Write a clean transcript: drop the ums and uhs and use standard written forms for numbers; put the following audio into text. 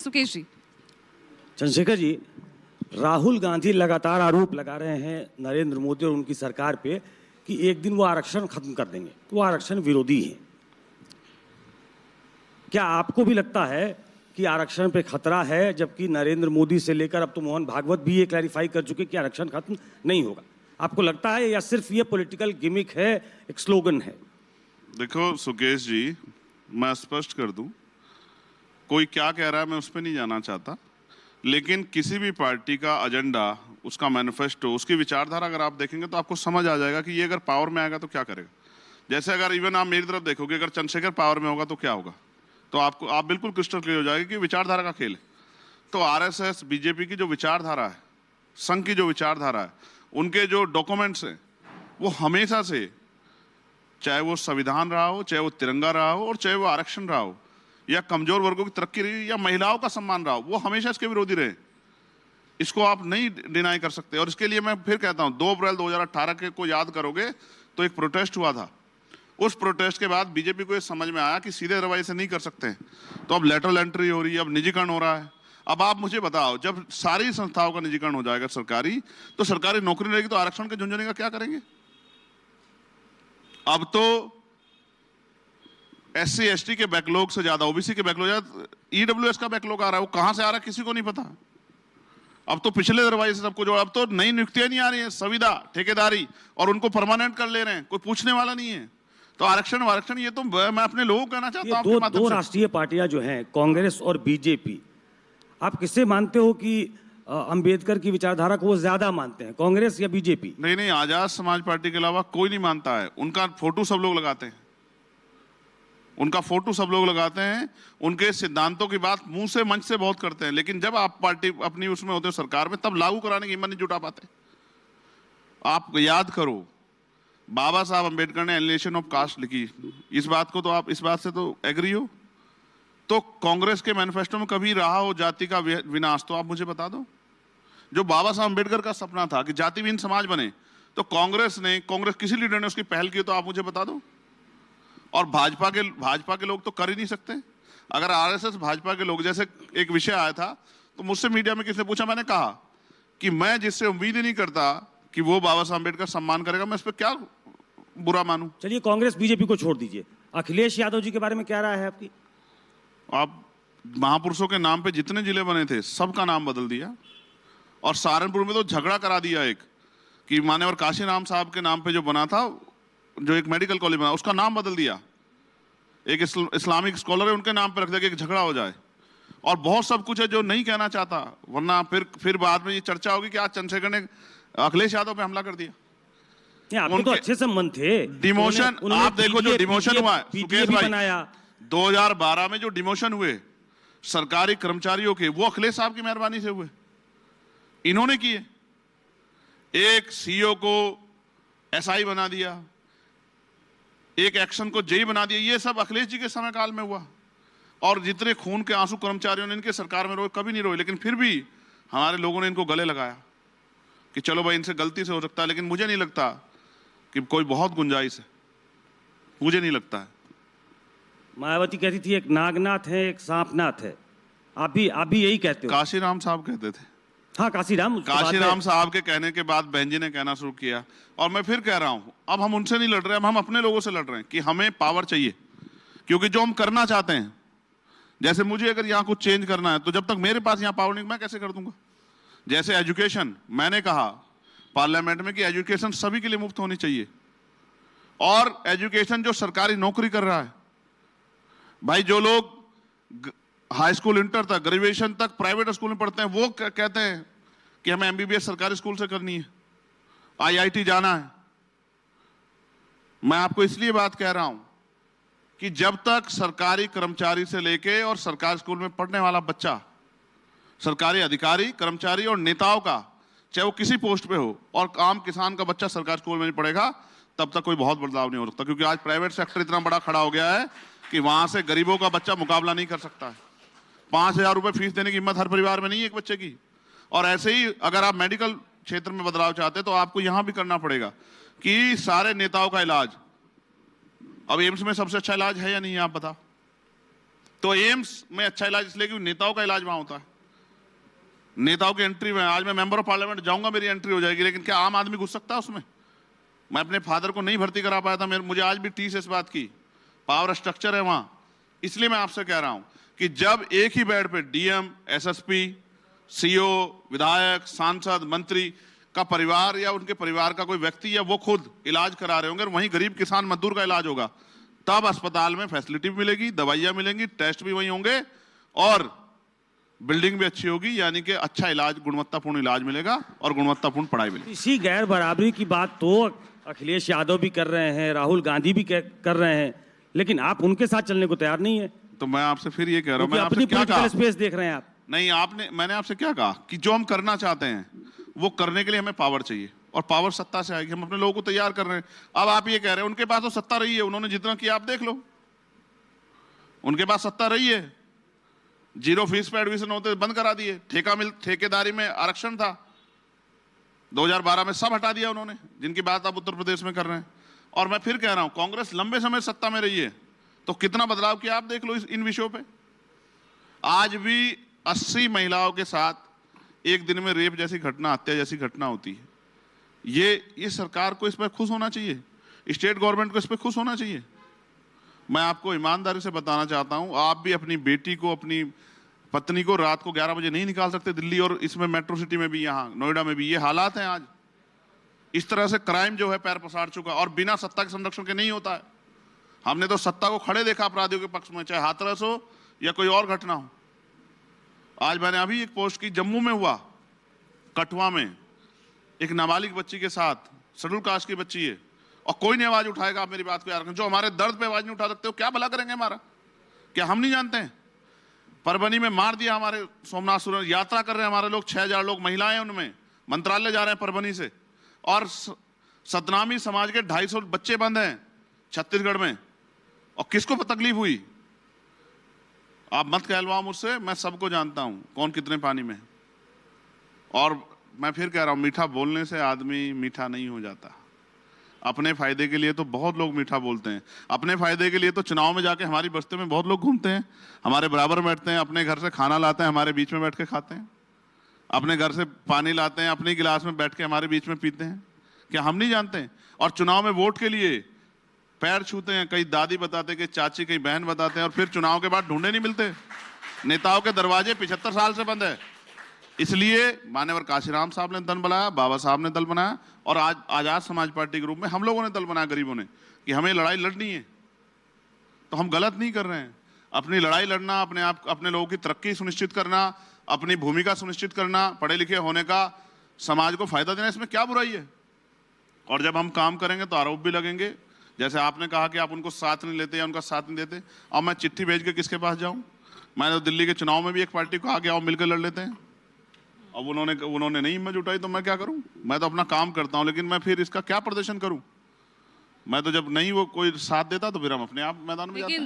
सुकेश जी। चंद्रशेखर जी, राहुल गांधी लगातार आरोप लगा रहे हैं नरेंद्र मोदी और उनकी सरकार पे कि एक दिन वो आरक्षण खत्म कर देंगे, वो आरक्षण विरोधी हैं। क्या आपको भी लगता है कि आरक्षण पे खतरा है, जबकि नरेंद्र मोदी से लेकर अब तो मोहन भागवत भी ये क्लैरिफाई कर चुके कि आरक्षण खत्म नहीं होगा? आपको लगता है या सिर्फ ये पॉलिटिकल गिमिक है, एक स्लोगन है? देखो सुकेश जी, मैं स्पष्ट कर दूं, कोई क्या कह रहा है मैं उस पर नहीं जाना चाहता, लेकिन किसी भी पार्टी का एजेंडा, उसका मैनिफेस्टो, उसकी विचारधारा अगर आप देखेंगे तो आपको समझ आ जाएगा कि ये अगर पावर में आएगा तो क्या करेगा। जैसे अगर इवन आप मेरी तरफ देखोगे, अगर चंद्रशेखर पावर में होगा तो क्या होगा, तो आप बिल्कुल क्रिस्टल क्लियर हो जाएगा कि विचारधारा का खेल है। तो आरएसएस, बीजेपी की जो विचारधारा है, संघ की जो विचारधारा है, उनके जो डॉक्यूमेंट्स हैं, वो हमेशा से, चाहे वो संविधान रहा हो, चाहे वो तिरंगा रहा हो, और चाहे वो आरक्षण रहा हो, या कमजोर वर्गों की तरक्की रही, या महिलाओं का सम्मान रहा हो, वो हमेशा इसके विरोधी रहे। इसको आप नहीं डिनाई कर सकते। और इसके लिए मैं फिर कहता हूं, 2 अप्रैल 2018 के को याद करोगे तो एक प्रोटेस्ट हुआ था। उस प्रोटेस्ट के बाद बीजेपी को ये समझ में आया कि सीधे रवैये से नहीं कर सकते, तो अब लेटरल एंट्री हो रही है, अब निजीकरण हो रहा है। अब आप मुझे बताओ, जब सारी संस्थाओं का निजीकरण हो जाएगा सरकारी, तो सरकारी नौकरी रहेगी, तो आरक्षण के झुंझुने का क्या करेंगे? अब तो SC ST के बैकलॉग से ज्यादा OBC के बैकलॉग ज्यादा EWS का बैकलॉग आ रहा है। वो कहां से आ रहा है किसी को नहीं पता। अब तो पिछले रवैये से सबको जोड़ा, अब तो नई नियुक्तियां नहीं आ रही है, संविदा, ठेकेदारी, और उनको परमानेंट कर ले रहे हैं, कोई पूछने वाला नहीं है। तो आरक्षण ये तो मैं अपने लोगों को कहना चाहता हूं। दो राष्ट्रीय पार्टियां जो हैं, कांग्रेस और बीजेपी, आप किससे मानते हो कि अंबेडकर की विचारधारा को वो ज्यादा मानते हैं, कांग्रेस या बीजेपी? नहीं, आजाद समाज पार्टी के अलावा कोई नहीं मानता है। उनका फोटो सब लोग लगाते हैं, उनका फोटो सब लोग लगाते हैं, उनके सिद्धांतों की बात मुंह से, मंच से बहुत करते हैं, लेकिन जब आप पार्टी अपनी उसमें होते हो सरकार में, तब लागू कराने की हिम्मत नहीं जुटा पाते। आप याद करो, बाबा साहब अंबेडकर ने एलिनेशन ऑफ कास्ट लिखी, इस बात को तो आप, इस बात से तो एग्री हो? तो कांग्रेस के मैनिफेस्टो में कभी रहा हो जाति का विनाश? तो आप मुझे बता दो। जो बाबा साहब अंबेडकर का सपना था कि जाति विहीन समाज बने, तो कांग्रेस किसी लीडर ने उसकी पहल की, तो आप मुझे बता दो। और भाजपा के लोग तो कर ही नहीं सकते। अगर आरएसएस भाजपा के लोग, जैसे एक विषय आया था, तो मुझसे मीडिया में किसने पूछा, मैंने कहा कि मैं जिससे उम्मीद ही नहीं करता कि वो बाबा साहब अम्बेडकर सम्मान करेगा, मैं इस पर क्या बुरा मानूं। चलिए, कांग्रेस बीजेपी को छोड़ दीजिए, अखिलेश यादव जी के बारे में क्या राय है आपकी? आप महापुरुषों के नाम पे जितने जिले बने थे, सबका नाम बदल दिया, और सहारनपुर में तो झगड़ा करा दिया एक, कि मान्यवर काशीराम साहब के नाम पे जो बना था, जो एक मेडिकल कॉलेज बना, उसका नाम बदल दिया। एक इस्लामिक स्कॉलर है, उनके नाम पे रख दिया कि एक झगड़ा हो जाए। और बहुत सब कुछ है जो नहीं कहना चाहता, वरना फिर बाद में ये चर्चा होगी कि आज चंद्रशेखर ने अखिलेश यादव पे हमला कर दिया। आपके तो अच्छे संबंध थे। डिमोशन, आप देखो जो डिमोशन हुआ है सुकेश भाई, 2012 में जो डिमोशन हुए सरकारी कर्मचारियों के, वो अखिलेश साहब की मेहरबानी से हुए, इन्होंने किए। एक CEO को SI बना दिया, एक एक्शन को जेई बना दिया, ये सब अखिलेश जी के समय काल में हुआ। और जितने खून के आंसू कर्मचारियों ने इनके सरकार में रोए, कभी नहीं रोए, लेकिन फिर भी हमारे लोगों ने इनको गले लगाया कि चलो भाई इनसे गलती से हो सकता है, लेकिन मुझे नहीं लगता कि कोई बहुत गुंजाइश है, मुझे नहीं लगता है। मायावती कहती थी एक नागनाथ है, एक सांपनाथ है, आप भी यही कहते हो? काशीराम साहब कहते थे। हाँ, काशीराम साहब के कहने के बाद बहन जी ने कहना शुरू किया। और मैं फिर कह रहा हूं, अब हम उनसे नहीं लड़ रहे, अब हम अपने लोगों से लड़ रहे हैं कि हमें पावर चाहिए, क्योंकि जो हम करना चाहते हैं, जैसे मुझे अगर यहाँ कुछ चेंज करना है, तो जब तक मेरे पास यहाँ पावर नहीं, मैं कैसे कर दूंगा? जैसे एजुकेशन, मैंने कहा पार्लियामेंट में कि एजुकेशन सभी के लिए मुफ्त होनी चाहिए, और एजुकेशन जो सरकारी नौकरी कर रहा है, भाई जो लोग हाई स्कूल इंटर तक, ग्रेजुएशन तक प्राइवेट स्कूल में पढ़ते हैं, वो कहते हैं कि हमें MBBS सरकारी स्कूल से करनी है, IIT जाना है। मैं आपको इसलिए बात कह रहा हूं कि जब तक सरकारी कर्मचारी से लेके और सरकारी स्कूल में पढ़ने वाला बच्चा, सरकारी अधिकारी, कर्मचारी और नेताओं का, चाहे वो किसी पोस्ट पे हो, और आम किसान का बच्चा सरकारी स्कूल में नहीं पढ़ेगा, तब तक कोई बहुत बदलाव नहीं हो सकता। क्योंकि आज प्राइवेट सेक्टर इतना बड़ा खड़ा हो गया है कि वहां से गरीबों का बच्चा मुकाबला नहीं कर सकता है। 5,000 रुपए फीस देने की हिम्मत हर परिवार में नहीं है एक बच्चे की। और ऐसे ही अगर आप मेडिकल क्षेत्र में बदलाव चाहते हैं, तो आपको यहां भी करना पड़ेगा कि सारे नेताओं का इलाज, अब एम्स में सबसे अच्छा इलाज है या नहीं, आप बताओ? तो एम्स में अच्छा इलाज इसलिए क्योंकि नेताओं का इलाज वहां होता है, नेताओं की एंट्री में। आज मैं मेंबर ऑफ पार्लियामेंट जाऊंगा, मेरी एंट्री हो जाएगी, लेकिन क्या आम आदमी घुस सकता है उसमें? मैं अपने फादर को नहीं भर्ती करा पाया था, मुझे आज भी टीस इस बात की, पावर स्ट्रक्चर है वहां। इसलिए मैं आपसे कह रहा हूं कि जब एक ही बेड पे डीएम, एसएसपी, सीओ, विधायक, सांसद, मंत्री का परिवार या उनके परिवार का कोई व्यक्ति या वो खुद इलाज करा रहे होंगे और वहीं गरीब किसान मजदूर का इलाज होगा, तब अस्पताल में फैसिलिटी भी मिलेगी, दवाइयां मिलेंगी, टेस्ट भी वहीं होंगे और बिल्डिंग भी अच्छी होगी, यानी कि अच्छा इलाज, गुणवत्तापूर्ण इलाज मिलेगा और गुणवत्तापूर्ण पढ़ाई मिलेगी। इसी गैर बराबरी की बात तो अखिलेश यादव भी कर रहे हैं, राहुल गांधी भी कर रहे हैं, लेकिन आप उनके साथ चलने को तैयार नहीं है। तो मैं आपसे फिर ये कह रहा हूं, मैं अपनी आपसे क्या कहा? स्पेस देख रहे हैं आप। नहीं, मैंने आपसे क्या कहा कि जो हम करना चाहते हैं वो करने के लिए हमें पावर चाहिए, और पावर सत्ता से आएगी। हम अपने लोगों को तैयार कर रहे हैं। अब आप ये कह रहे हैं उनके पास तो सत्ता रही है, उन्होंने जितना किया आप देख लो, उनके पास सत्ता रही है, 0 फीस पे एडमिशन होते बंद करा दिए, ठेकेदारी में आरक्षण था 2012 में, सब हटा दिया उन्होंने, जिनकी बात आप उत्तर प्रदेश में कर रहे हैं। और मैं फिर कह रहा हूं, कांग्रेस लंबे समय सत्ता में रही है, तो कितना बदलाव किया आप देख लो इन विषयों पे। आज भी 80 महिलाओं के साथ एक दिन में रेप जैसी घटना, हत्या जैसी घटना होती है। ये सरकार को इस पर खुश होना चाहिए, स्टेट गवर्नमेंट को इस पर खुश होना चाहिए। मैं आपको ईमानदारी से बताना चाहता हूं, आप भी अपनी बेटी को, अपनी पत्नी को रात को 11 बजे नहीं निकाल सकते दिल्ली और इसमें मेट्रो सिटी में भी, यहाँ नोएडा में भी ये हालात हैं आज। इस तरह से क्राइम जो है पैर पसार चुका, और बिना सत्ता के संरक्षण के नहीं होता है। हमने तो सत्ता को खड़े देखा अपराधियों के पक्ष में, चाहे हाथरस हो या कोई और घटना हो। आज मैंने अभी एक पोस्ट की, जम्मू में हुआ, कठुआ में एक नाबालिग बच्ची के साथ, शेड्यूल कास्ट की बच्ची है, और कोई नहीं आवाज उठाएगा। आप मेरी बात को यार, जो हमारे दर्द पे आवाज नहीं उठा सकते हो, क्या भला करेंगे हमारा? क्या हम नहीं जानते हैं? परभनी में मार दिया हमारे सोमनाथ सुरेंद्र, यात्रा कर रहे हैं हमारे लोग, 6000 लोग, महिलाएं उनमें, मंत्रालय जा रहे हैं परभनी से, और सतनामी समाज के 250 बच्चे बंद हैं छत्तीसगढ़ में, और किसको तकलीफ हुई? आप मत कहलवाओ मुझसे, मैं सबको जानता हूं कौन कितने पानी में। और मैं फिर कह रहा हूं, मीठा बोलने से आदमी मीठा नहीं हो जाता। अपने फायदे के लिए तो बहुत लोग मीठा बोलते हैं, अपने फायदे के लिए तो चुनाव में जाके हमारी बस्ती में बहुत लोग घूमते हैं, हमारे बराबर बैठते हैं, अपने घर से खाना लाते हैं, हमारे बीच में बैठ के खाते हैं, अपने घर से पानी लाते हैं, अपनी गिलास में बैठ के हमारे बीच में पीते हैं। क्या हम नहीं जानते? और चुनाव में वोट के लिए पैर छूते हैं, कई दादी बताते, कई चाची, कई बहन बताते हैं, और फिर चुनाव के बाद ढूंढे नहीं मिलते। नेताओं के दरवाजे 75 साल से बंद है। इसलिए मान्यवर काशीराम साहब ने दल बनाया, बाबा साहब ने दल बनाया, और आज आजाद समाज पार्टी के रूप में हम लोगों ने दल बनाया, गरीबों ने, कि हमें लड़ाई लड़नी है। तो हम गलत नहीं कर रहे हैं। अपनी लड़ाई लड़ना, अपने आप, अपने लोगों की तरक्की सुनिश्चित करना, अपनी भूमिका सुनिश्चित करना, पढ़े लिखे होने का, समाज को फायदा देना, इसमें क्या बुराई है? और जब हम काम करेंगे तो आरोप भी लगेंगे, जैसे आपने कहा कि आप उनको साथ नहीं लेते या उनका साथ नहीं देते। अब मैं चिट्ठी भेज के किसके पास जाऊं? मैं तो दिल्ली के चुनाव में भी एक पार्टी को आ गया, मिलकर लड़ लेते हैं। अब उन्होंने नहीं हिम्मत जुटाई, तो मैं क्या करूं? मैं तो अपना काम करता हूं, लेकिन मैं फिर इसका क्या प्रदर्शन करूं? मैं तो जब नहीं वो कोई साथ देता तो फिर हम अपने आप मैदान में जाते हैं।